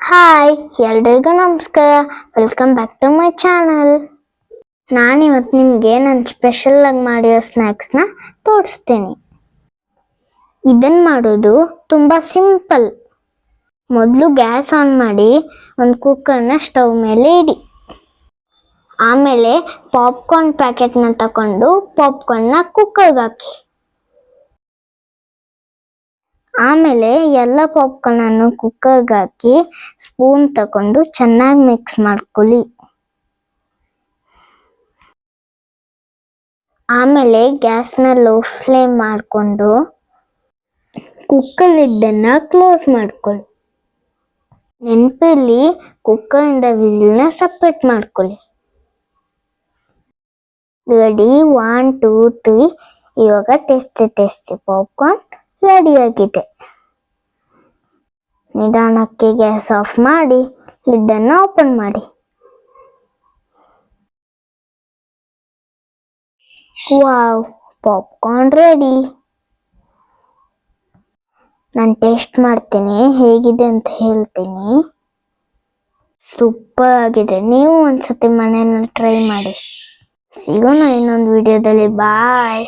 Hi ಎಲ್ರಿಗೂ ನಮಸ್ಕಾರ. Welcome back to my channel. ನಾನಿವತ್ತು ನಿಮಗೆ ನನ್ನ ಸ್ಪೆಷಲ್ ಆಗಿ ಮಾಡಿರೋ ಸ್ನ್ಯಾಕ್ಸ್ನ ತೋರಿಸ್ತೀನಿ. ಇದನ್ನು ಮಾಡೋದು ತುಂಬ ಸಿಂಪಲ್. ಮೊದಲು ಗ್ಯಾಸ್ ಆನ್ ಮಾಡಿ ಒಂದು ಕುಕ್ಕರ್ನ ಸ್ಟವ್ ಮೇಲೆ ಇಡಿ. ಆಮೇಲೆ ಪಾಪ್ಕಾರ್ನ್ ಪ್ಯಾಕೆಟ್ನ ತಗೊಂಡು ಪಾಪ್ಕಾರ್ನ್ನ ಕುಕ್ಕರ್ಗೆ ಹಾಕಿ. ಆಮೇಲೆ ಎಲ್ಲ ಪಾಪ್ಕಾರ್ನನ್ನು ಕುಕ್ಕರ್ಗೆ ಹಾಕಿ ಸ್ಪೂನ್ ತಗೊಂಡು ಚೆನ್ನಾಗಿ ಮಿಕ್ಸ್ ಮಾಡ್ಕೊಳ್ಳಿ. ಆಮೇಲೆ ಗ್ಯಾಸ್ನ ಲೋ ಫ್ಲೇಮ್ ಮಾಡಿಕೊಂಡು ಕುಕ್ಕರ್ ಲಿಡ್ಡನ್ನು ಕ್ಲೋಸ್ ಮಾಡ್ಕೊಳ್ಳಿ. ನೆನಪಲ್ಲಿ ಕುಕ್ಕರಿಂದ ವಿಸಿಲ್ನ ಸಪ್ರೇಟ್ ಮಾಡ್ಕೊಳ್ಳಿ. ರೆಡಿ 1 2 3. ಇವಾಗ ಟೇಸ್ಟಿ ಪಾಪ್ಕಾರ್ನ್ ರೆಡಿಯಾಗಿದೆ. ನಿಧಾನಕ್ಕೆ ಗ್ಯಾಸ್ ಆಫ್ ಮಾಡಿ ಲಿಡ್ಡನ್ನು ಓಪನ್ ಮಾಡಿ. Wow, popcorn ready. ನಾನು ಟೇಸ್ಟ್ ಮಾಡ್ತೀನಿ, ಹೇಗಿದೆ ಅಂತ ಹೇಳ್ತೀನಿ. ಸೂಪರ್ ಆಗಿದೆ. ನೀವು ಒಂದ್ಸತಿ ಮನೆಯಲ್ಲಿ ಟ್ರೈ ಮಾಡಿ. ಸಿಗೋಣ ಇನ್ನೊಂದು ವಿಡಿಯೋದಲ್ಲಿ. ಬಾಯ್.